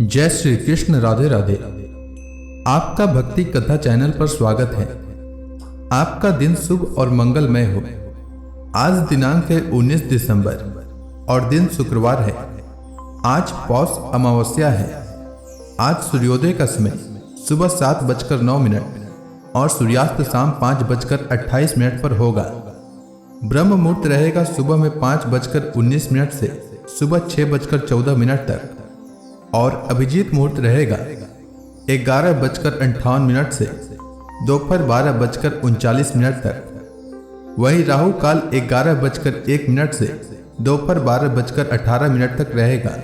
जय श्री कृष्ण। राधे राधे। आपका भक्ति कथा चैनल पर स्वागत है। आपका दिन शुभ और मंगलमय हो। आज दिनांक है 19 दिसंबर और दिन शुक्रवार है। आज पौष अमावस्या है। आज सूर्योदय का समय सुबह 7:09 और सूर्यास्त शाम 5:28 पर होगा। ब्रह्म मुहूर्त रहेगा सुबह में 5:19 से सुबह 6:14 तक और अभिजीत मुहूर्त रहेगा 11:58 से दोपहर 12:39 तक। वही राहु काल 11:01 से दोपहर 12:18 तक रहेगा।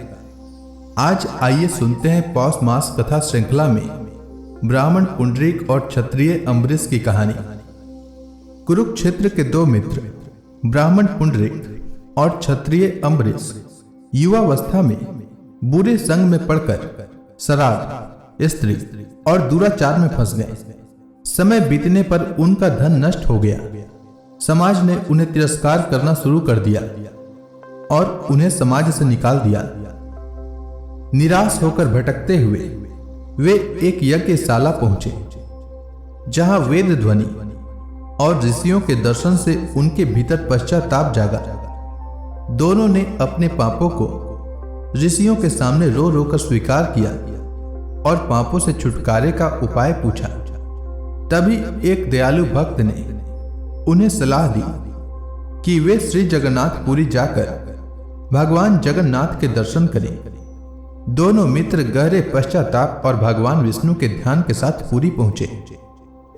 आज आइए सुनते हैं पौष मास कथा श्रृंखला में ब्राह्मण पुंडरीक और क्षत्रिय अम्बरीश की कहानी। कुरुक्षेत्र के दो मित्र ब्राह्मण पुंडरीक और क्षत्रिय अम्बरीश युवावस्था में बुरे संग में पड़कर शराब, स्त्री और दुराचार में फंस गए। समय बीतने पर उनका धन नष्ट हो गया। समाज ने उन्हें तिरस्कार करना शुरू कर दिया और उन्हें समाज से निकाल दिया। निराश होकर भटकते हुए वे एक यज्ञशाला पहुंचे, जहां वेद ध्वनि और ऋषियों के दर्शन से उनके भीतर पश्चाताप जागा। दोनों ने अपने पापों को ऋषियों के सामने रो रो कर स्वीकार किया और पापों से छुटकारे का उपाय पूछा। तभी एक दयालु भक्त ने उन्हें सलाह दी कि वे श्री जगन्नाथपुरी जाकर भगवान जगन्नाथ के दर्शन करें। दोनों मित्र गहरे पश्चाताप और भगवान विष्णु के ध्यान के साथ पुरी पहुंचे।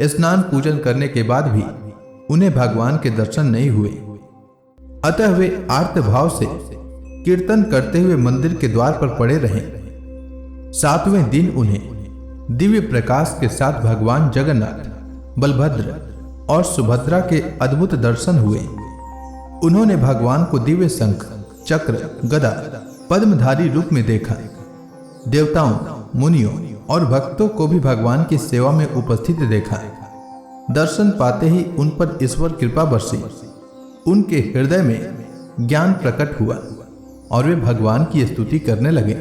स्नान पूजन करने के बाद भी उन्हें भगवान के दर्शन नहीं हुए। अतः वे आर्त भाव से कीर्तन करते हुए मंदिर के द्वार पर पड़े रहे। 7वें दिन उन्हें दिव्य प्रकाश के साथ भगवान जगन्नाथ, बलभद्र और सुभद्रा के अद्भुत दर्शन हुए। उन्होंने भगवान को दिव्य शंख, चक्र, गदा, पद्मधारी रूप में देखा। देवताओं, मुनियों और भक्तों को भी भगवान की सेवा में उपस्थित देखा। दर्शन पाते ही उन पर ईश्वर कृपा बरसी। उनके हृदय में ज्ञान प्रकट हुआ और वे भगवान की स्तुति करने लगे।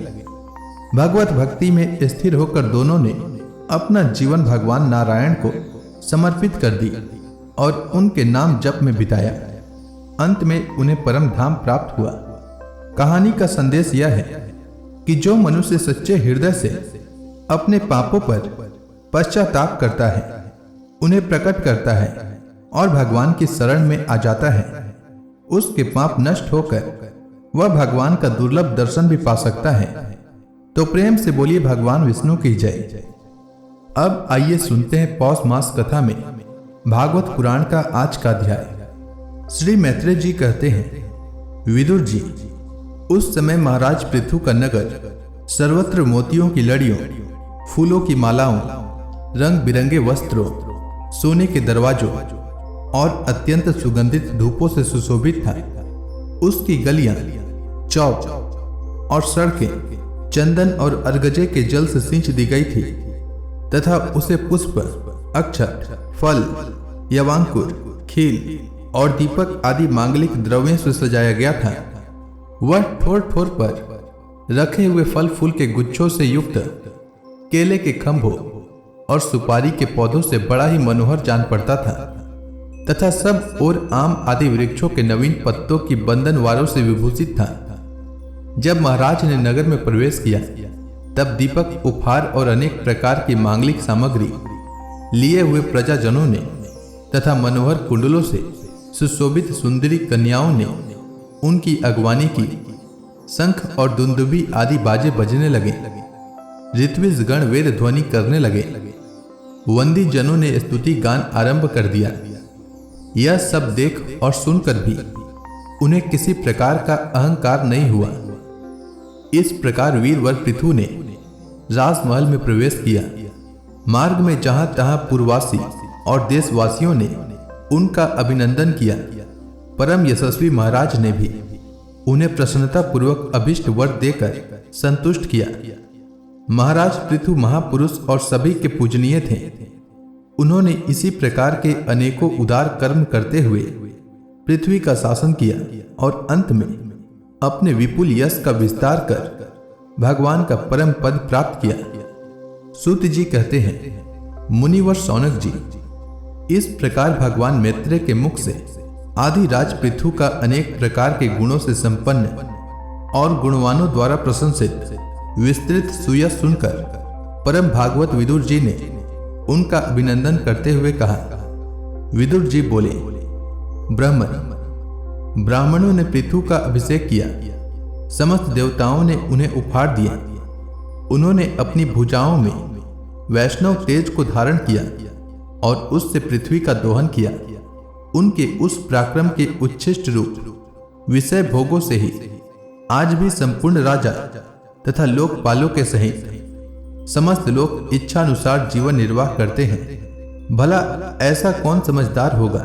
भगवत भक्ति में स्थिर होकर दोनों ने अपना जीवन भगवान नारायण को समर्पित कर दी और उनके नाम जप में बिताया। अंत में उन्हें परम धाम प्राप्त हुआ। कहानी का संदेश यह है कि जो मनुष्य सच्चे हृदय से अपने पापों पर पश्चाताप करता है, उन्हें प्रकट करता है और भगवान की शरण में आ जाता है, उसके पाप नष्ट होकर वह भगवान का दुर्लभ दर्शन भी पा सकता है। तो प्रेम से बोलिए भगवान विष्णु की जय। अब आइए सुनते हैं पौष मास कथा में भागवत पुराण का आज का अध्याय। श्री मैत्रेय जी कहते हैं, विदुर जी, उस समय महाराज पृथु का नगर सर्वत्र मोतियों की लड़ियों, फूलों की मालाओं, रंग बिरंगे वस्त्रों, सोने के दरवाजों और अत्यंत सुगंधित धूपों से सुशोभित था। उसकी गलियां, चौक और सड़कें चंदन और अर्गजे के जल से सींच दी गई थी तथा उसे पुष्प, अक्षत, फल, यवांकुर, खील और दीपक आदि मांगलिक द्रव्यों से सजाया गया था। वह ठोर ठोर पर रखे हुए फल फूल के गुच्छों से युक्त केले के खंभों और सुपारी के पौधों से बड़ा ही मनोहर जान पड़ता था तथा सब और आम आदि वृक्षों के नवीन पत्तों की बंधनवारों से विभूषित था। जब महाराज ने नगर में प्रवेश किया तब दीपक, उपहार और अनेक प्रकार की मांगलिक सामग्री लिए हुए प्रजाजनों ने तथा मनोहर कुंडलों से सुशोभित सुंदरी कन्याओं ने उनकी अगवानी की। शंख और दुंदुभी आदि बाजे बजने लगे। ऋत्विज गण वेद ध्वनि करने लगे। वंदी जनों ने स्तुति गान आरंभ कर दिया। यह सब देख और सुनकर भी उन्हें किसी प्रकार का अहंकार नहीं हुआ। इस प्रकार वीरवर पृथु ने राजमहल में प्रवेश किया। मार्ग में जहां तहां पूर्ववासी और देशवासियों ने उनका अभिनंदन किया। परम यशस्वी महाराज ने भी उन्हें प्रसन्नता पूर्वक अभिष्ट वर देकर संतुष्ट किया। महाराज पृथु महापुरुष और सभी के पूजनीय थे। उन्होंने इसी प्रकार के अनेकों उदार कर्म करते हुए पृथ्वी का शासन किया और अंत में अपने विपुल यश का विस्तार कर भगवान का परम पद प्राप्त किया। सूत जी कहते हैं, मुनिवर शौनक जी, इस प्रकार भगवान मैत्रेय के मुख से आदि राज पृथु का अनेक प्रकार के गुणों से संपन्न और गुणवानों द्वारा प्रशंसित विस्तृत सुयश सुनकर परम भागवत विदुर जी ने उनका अभिनंदन करते हुए कहा। विदुर जी बोले, ब्राह्मणों ने पृथु का अभिषेक किया, समस्त देवताओं ने उन्हें उपहार दिए। उन्होंने अपनी भुजाओं में वैष्णव तेज को धारण किया और उससे पृथ्वी का दोहन किया। उनके उस पराक्रम के उच्छिष्ट रूप विषय भोगों से ही आज भी संपूर्ण राजा तथा लोकपालों के सहित समस्त लोग इच्छानुसार जीवन निर्वाह करते हैं। भला ऐसा कौन समझदार होगा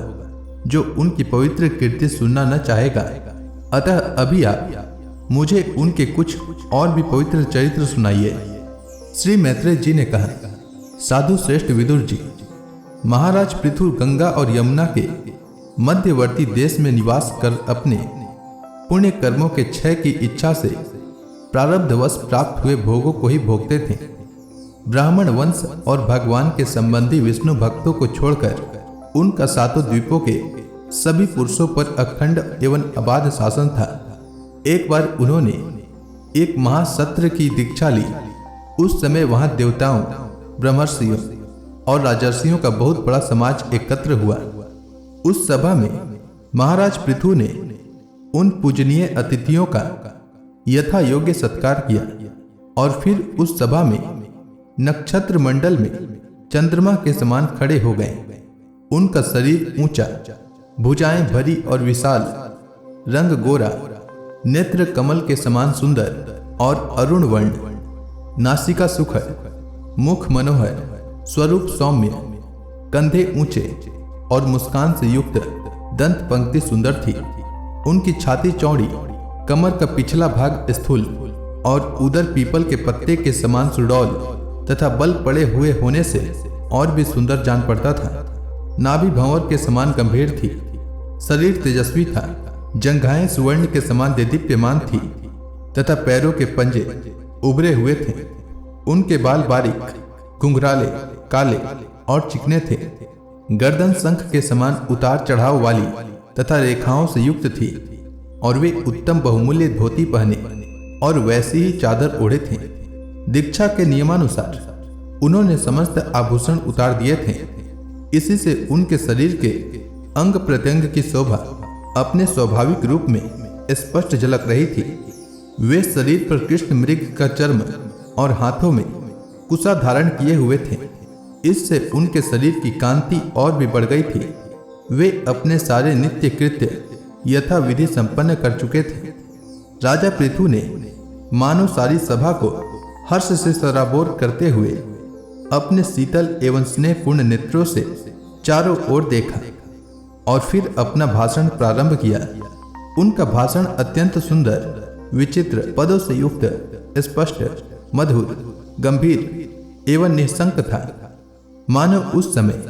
जो उनकी पवित्र कीर्ति सुनना न चाहेगा। अतः अभी आप मुझे उनके कुछ और भी पवित्र चरित्र सुनाइए। श्री मैत्रेय जी ने कहा, साधु श्रेष्ठ विदुर जी, महाराज पृथु गंगा और यमुना के मध्यवर्ती देश में निवास कर अपने पुण्य कर्मों के क्षय की इच्छा से प्रारब्धवश प्राप्त हुए भोगों को ही भोगते थे। ब्राह्मण वंश और भगवान के संबंधी विष्णु भक्तों को छोड़कर उनका सातों द्वीपों के सभी पुरुषों पर अखंड एवं अबाध शासन था। एक बार उन्होंने एक महासत्र की दीक्षा ली। उस समय वहां देवताओं, ब्रह्मर्षियों और राजर्षियों का बहुत बड़ा समाज एकत्र हुआ। उस सभा में महाराज पृथु ने उन पूजनीय अतिथियों का यथा योग्य सत्कार किया और फिर उस सभा में नक्षत्र मंडल में चंद्रमा के समान खड़े हो गए। उनका शरीर ऊंचा, भुजाएं भरी और विशाल, रंग गोरा, नेत्र कमल के समान सुंदर और अरुण वर्ण, नासिका सुखर, मुख मनोहर, स्वरूप सौम्य, कंधे ऊंचे और मुस्कान से युक्त दंत पंक्ति सुंदर थी। उनकी छाती चौड़ी, कमर का पिछला भाग स्थूल और उदर पीपल के पत्ते के समान सुडौल तथा बल पड़े हुए होने से और भी सुंदर जान पड़ता था। नाभि भंवर के समान गंभीर थी, शरीर तेजस्वी था, जंघाएं सुवर्ण के समान देदीप्यमान थी तथा पैरों के पंजे उभरे हुए थे। उनके बाल बारीक, घुंघराले, काले और चिकने थे। गर्दन शंख के समान उतार चढ़ाव वाली तथा रेखाओं से युक्त थी और वे उत्तम बहुमूल्य धोती पहने और वैसी ही चादर ओढ़े थे। दीक्षा के नियमानुसार उन्होंने समस्त आभूषण उतार दिए थे। इसी से उनके शरीर के अंग प्रत्यंग की शोभा अपने स्वाभाविक रूप में स्पष्ट झलक रही थी। वे शरीर पर कृष्ण मृग का चर्म और हाथों में कुशा धारण किए हुए थे। इससे उनके शरीर की कांति और भी बढ़ गई थी। वे अपने सारे नित्य कृत्य यथा विधि संपन्न कर चुके थे। राजा पृथु ने मानो सारी सभा को हर्ष से सराबोर करते हुए अपने शीतल एवं स्नेहपूर्ण नेत्रों से चारों ओर देखा और फिर अपना भाषण प्रारंभ किया। उनका भाषण अत्यंत सुंदर, विचित्र पदों से युक्त, स्पष्ट, मधुर, गंभीर एवं निःशंक था। मानो उस समय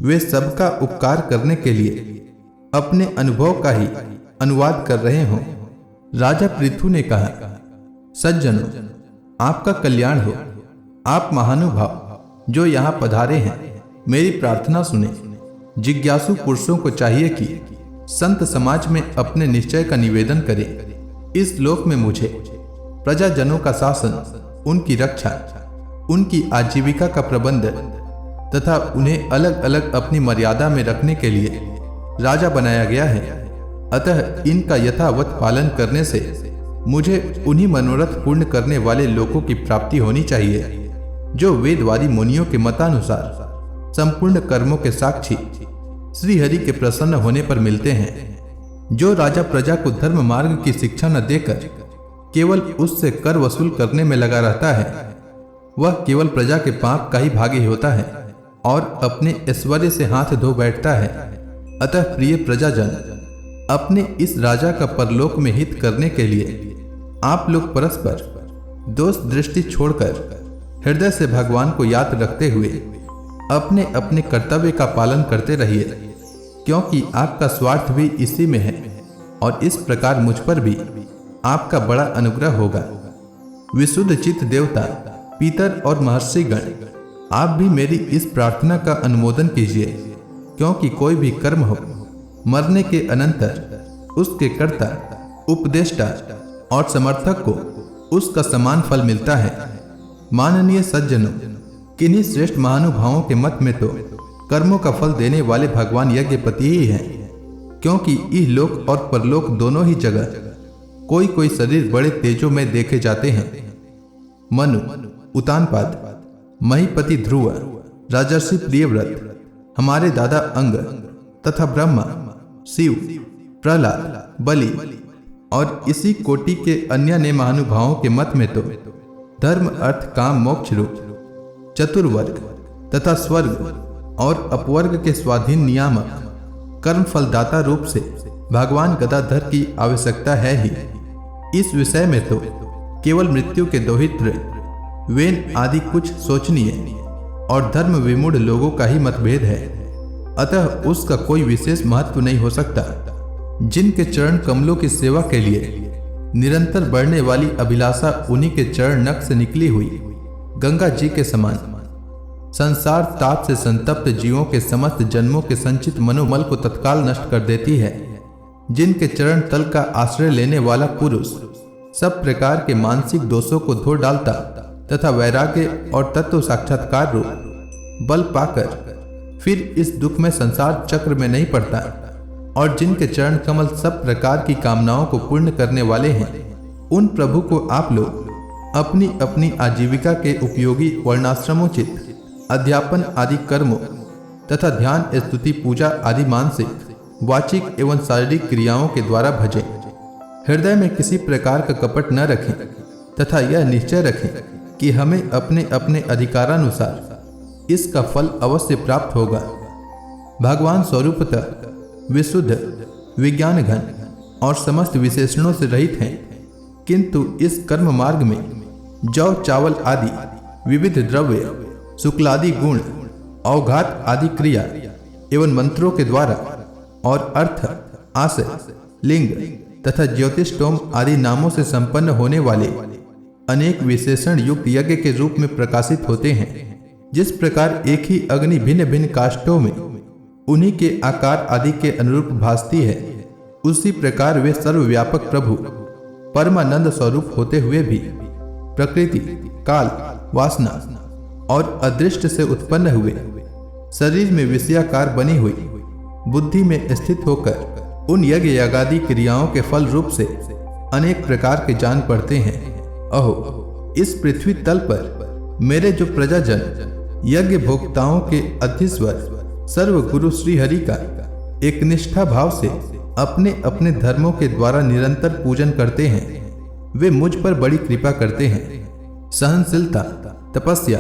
वे सबका उपकार करने के लिए अपने अनुभव का ही अनुवाद कर रहे हों। राजा पृथु ने कहा, सज्जनों, आपका कल्याण हो। आप महानुभाव जो यहाँ पधारे हैं, मेरी प्रार्थना सुने। जिज्ञासु पुरुषों को चाहिए कि संत समाज में अपने निश्चय का निवेदन करें। इस लोक में मुझे प्रजाजनों का शासन, उनकी रक्षा, उनकी आजीविका का प्रबंध तथा उन्हें अलग अलग अपनी मर्यादा में रखने के लिए राजा बनाया गया है। अतः इनका यथावत पालन करने से मुझे उन्हीं मनोरथ पूर्ण करने वाले लोगों की प्राप्ति होनी चाहिए जो वेदवादी मुनियों के मतानुसार संपूर्ण कर्मों के साक्षी श्री हरि के प्रसन्न होने पर मिलते हैं। जो राजा प्रजा को धर्म मार्ग की शिक्षा न देकर केवल उससे कर वसूल करने में लगा रहता है, वह केवल प्रजा के पाप का ही भागी होता है और अपने ऐश्वर्य से हाथ धो बैठता है। अतः प्रिय प्रजाजन, अपने इस राजा का परलोक में हित करने के लिए आप लोग परस्पर दोष दृष्टि छोड़कर हृदय से भगवान को याद रखते हुए अपने अपने कर्तव्य का पालन करते रहिए, क्योंकि आपका स्वार्थ भी इसी में है और इस प्रकार मुझ पर भी आपका बड़ा अनुग्रह होगा। विशुद्ध चित्त देवता, पितर और महर्षिगण, आप भी मेरी इस प्रार्थना का अनुमोदन कीजिए, क्योंकि कोई भी कर्म हो, मरने के अनंतर उसके कर्ता, उपदेष्टा और समर्थक को उसका समान फल मिलता है। माननीय सज्जनों, किन्हीं श्रेष्ठ महानुभावों के मत में तो कर्मों का फल देने वाले भगवान यज्ञपति ही हैं, क्योंकि इहलोक और परलोक दोनों ही जगह कोई कोई शरीर बड़े तेजों में देखे जाते हैं। मनु, उतानपाद, महीपति ध्रुव, राजर्षि प्रियव्रत, हमारे दादा अंग तथा ब्रह्मा, शिव, प्रहलाद, बलि और इसी कोटि के अन्य ने महानुभावों के मत में तो धर्म, अर्थ, काम, मोक्ष रूप चतुर्वर्ग तथा स्वर्ग और अपवर्ग के स्वाधीन नियामक कर्म फलदाता रूप से भगवान गदाधर की आवश्यकता है ही। इस विषय में तो केवल मृत्यु के दोहित्र, वेन आदि कुछ सोचनीय और धर्म विमूढ़ लोगों का ही मतभेद है, अतः उसका कोई विशेष महत्व नहीं हो सकता। जिनके चरण कमलों की सेवा के लिए निरंतर बढ़ने वाली अभिलाषा उन्हीं के चरण नख से निकली हुई गंगा जी के समान संसार ताप से संतप्त जीवों के समस्त जन्मों के संचित मनोमल को तत्काल नष्ट कर देती है। जिनके चरण तल का आश्रय लेने वाला पुरुष सब प्रकार के मानसिक दोषों को धो डालता तथा वैराग्य और तत्व साक्षात्कार रूप बल पाकर फिर इस दुख में संसार चक्र में नहीं पड़ता, और जिनके चरण कमल सब प्रकार की कामनाओं को पूर्ण करने वाले हैं, उन प्रभु को आप लोग अपनी अपनी आजीविका के उपयोगी वर्णाश्रमोचित अध्यापन आदि कर्मों तथा ध्यान, स्तुति, पूजा आदि मानसिक, वाचिक एवं शारीरिक क्रियाओं के द्वारा भजें। हृदय में किसी प्रकार का कपट न रखें तथा यह निश्चय रखें कि हमें अपने अपने अधिकारानुसार इसका फल अवश्य प्राप्त होगा। भगवान स्वरूपतः विशुद्ध, विज्ञान घन और समस्त विशेषणों से रहित हैं, किंतु इस कर्म मार्ग में जौ, चावल आदि विविध द्रव्य, शुक्लादि गुण, अवघात आदि क्रिया एवं मंत्रों के द्वारा और अर्थ, आशय, लिंग तथा ज्योतिषोम आदि नामों से संपन्न होने वाले अनेक विशेषण युक्त यज्ञ के रूप में प्रकाशित होते हैं। जिस प्रकार एक ही अग्नि भिन्न भिन्न काष्ठों में उन्हीं के आकार आदि के अनुरूप भासती है, उसी प्रकार वे सर्वव्यापक प्रभु परमानंद स्वरूप होते हुए भी प्रकृति, काल, वासना और अदृष्ट से उत्पन्न हुए शरीर में विषयाकार बनी हुई बुद्धि में स्थित होकर उन यज्ञ यागादि क्रियाओं के फल रूप से अनेक प्रकार के जान पड़ते हैं। अहो, इस पृथ्वी तल पर मेरे जो प्रजाजन यज्ञ भोक्ताओं के अधीश्वर सर्व गुरु श्री हरि का एक निष्ठा भाव से अपने अपने धर्मों के द्वारा निरंतर पूजन करते हैं, वे मुझ पर बड़ी कृपा करते हैं। सहनशीलता, तपस्या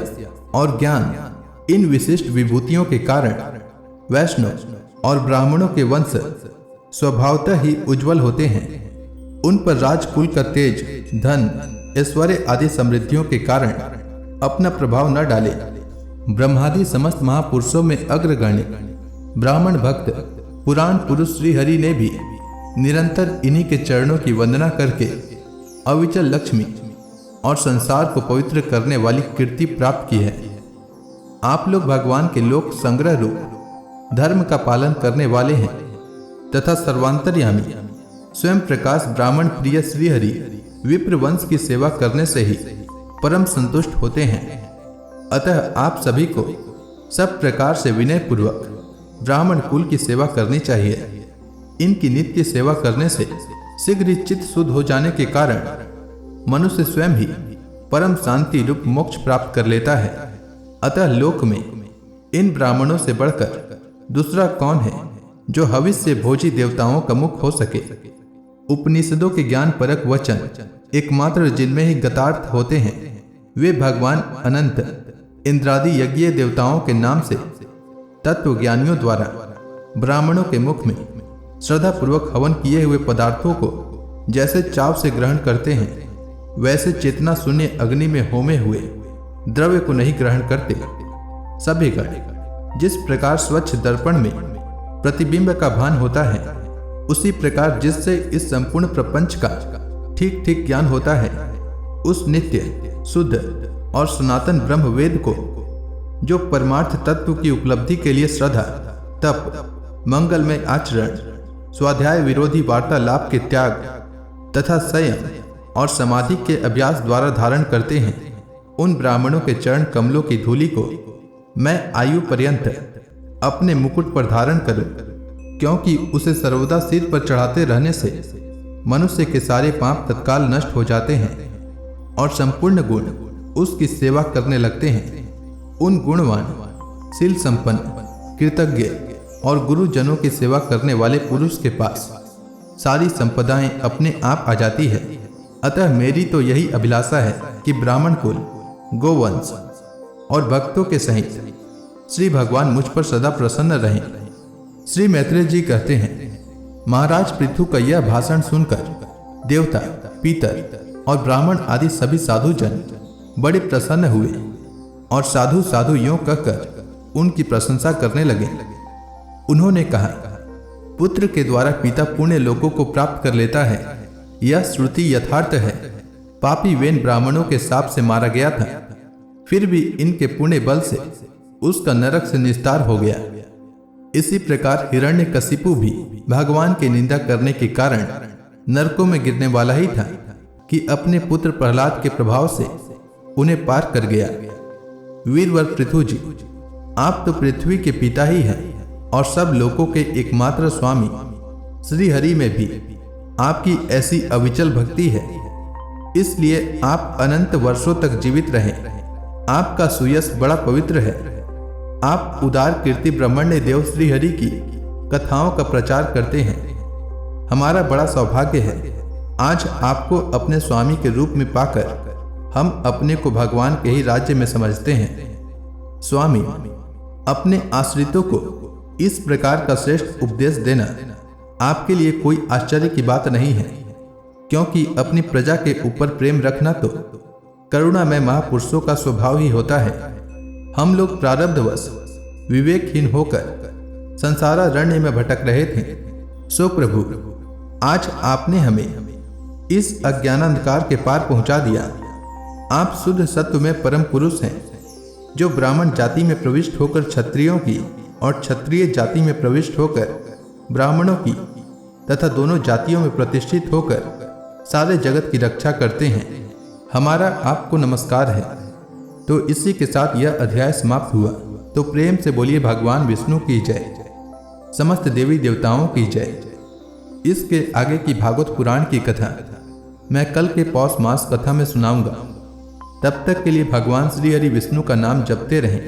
और ज्ञान इन विशिष्ट विभूतियों के कारण वैष्णव और ब्राह्मणों के वंश स्वभावतः ही उज्जवल होते हैं। उन पर राजकुल का तेज, धन, ऐश्वर्य आदि समृद्धियों के कारण अपना प्रभाव न डाले। ब्रह्मादि समस्त महापुरुषों में अग्रगण्य ब्राह्मण भक्त पुराण पुरुष श्री हरि ने भी निरंतर इन्हीं के चरणों की वंदना करके अविचल लक्ष्मी और संसार को पवित्र करने वाली कीर्ति प्राप्त की है। आप लोग भगवान के लोक संग्रह रूप धर्म का पालन करने वाले हैं तथा सर्वांतर्यामी स्वयं प्रकाश ब्राह्मण प्रिय श्रीहरि विप्र वंश की सेवा करने से ही परम संतुष्ट होते हैं। अतः आप सभी को सब प्रकार से विनय पूर्वक ब्राह्मण कुल की सेवा करनी चाहिए। इनकी नित्य सेवा करने से शीघ्र ही चित्त शुद्ध हो जाने के कारण मनुष्य स्वयं ही परम शांति रूप मोक्ष प्राप्त कर लेता है। अतः लोक में इन ब्राह्मणों से बढ़कर दूसरा कौन है जो हविष्य भोजी देवताओं का मुख हो सके। उपनिषदों के ज्ञान परक वचन एकमात्र जिनमें ही गतार्थ होते हैं, वे भगवान अनंत इंद्रादि यज्ञीय देवताओं के नाम से तत्व ज्ञानियों द्वारा ब्राह्मणों के मुख में श्रद्धा पूर्वक हवन किए हुए पदार्थों को जैसे चाव से ग्रहण करते हैं, वैसे चेतना शून्य अग्नि में होमे हुए द्रव्य को नहीं ग्रहण करते। सभी गण जिस प्रकार स्वच्छ दर्पण में प्रतिबिंब का भान होता है, उसी प्रकार जिससे इस संपूर्ण प्रपंच का ठीक ठीक ज्ञान होता है, उस नित्य, शुद्ध और सनातन ब्रह्म वेद को, जो परमार्थ तत्व की उपलब्धि के लिए श्रद्धा, तप, मंगलमय आचरण, स्वाध्याय विरोधी वार्तालाप के त्याग तथा संयम और समाधि के अभ्यास द्वारा धारण करते हैं, उन ब्राह्मणों के चरण कमलों की धूलि को मैं आयु पर्यंत अपने मुकुट पर धारण करूं, क्योंकि उसे सर्वदा सिर पर चढ़ाते रहने से मनुष्य के सारे पाप तत्काल नष्ट हो जाते हैं और संपूर्ण गुण उसकी सेवा करने लगते हैं। उन गुणवान, शील संपन्न, कृतज्ञ और गुरुजनों की सेवा करने वाले पुरुष के पास सारी संपदाएं अपने आप आ जाती है। अतः मेरी तो यही अभिलाषा है कि ब्राह्मण कुल, गोवंश और भक्तों के सहित श्री भगवान मुझ पर सदा प्रसन्न रहें। श्री मैत्रेय जी कहते हैं, महाराज पृथु का यह भाषण सुनकर देवता, पितर और ब्राह्मण आदि सभी साधु जन बड़े प्रसन्न हुए और साधु साधु यों कहकर उनकी प्रशंसा करने लगे। उन्होंने कहा, पुत्र के द्वारा पिता पुण्य लोकों को प्राप्त कर लेता है, यह श्रुति यथार्थ है। पापी वेन ब्राह्मणों के शाप से मारा गया था, फिर भी इनके पुण्य बल से उसका नरक से निस्तार हो गया। इसी प्रकार हिरण्यकशिपु भी भगवान की निंदा करने के कारण नरकों में गिरने वाला ही था कि अपने पुत्र प्रहलाद के प्रभाव से उन्हें पार कर गया। वीरवर पृथु जी, आप तो पृथ्वी के पिता ही हैं और सब लोकों के एकमात्र स्वामी। श्री हरि में भी आपकी ऐसी अविचल भक्ति है, इसलिए आप अनंत वर्षों तक जीवित रहें। आपका सुयश बड़ा पवित्र है। आप उदार कीर्ति ब्रह्मण्य देव श्री हरि की कथाओं का प्रचार करते हैं। हमारा बड़ा सौभाग्य है, आज आपको अपने स्वामी के रूप में पाकर हम अपने को भगवान के ही राज्य में समझते हैं। स्वामी, अपने आश्रितों को इस प्रकार का श्रेष्ठ उपदेश देना आपके लिए कोई आश्चर्य की बात नहीं है, क्योंकि अपनी प्रजा के ऊपर प्रेम रखना तो करुणामय महापुरुषों का स्वभाव ही होता है। हम लोग प्रारब्धवश विवेकहीन होकर संसारारण्य में भटक रहे थे। सो प्रभु, आज आपने हमें इस अज्ञानांधकार के पार पहुंचा दिया। आप शुद्ध सत्व में परम पुरुष हैं, जो ब्राह्मण जाति में प्रविष्ट होकर क्षत्रियों की और क्षत्रिय जाति में प्रविष्ट होकर ब्राह्मणों की तथा दोनों जातियों में प्रतिष्ठित होकर सारे जगत की रक्षा करते हैं। हमारा आपको नमस्कार है। तो इसी के साथ यह अध्याय समाप्त हुआ। तो प्रेम से बोलिए भगवान विष्णु की जय, समस्त देवी देवताओं की जय। इसके आगे की भागवत पुराण की कथा मैं कल के पौष मास कथा में सुनाऊंगा। तब तक के लिए भगवान श्री हरि विष्णु का नाम जपते रहें।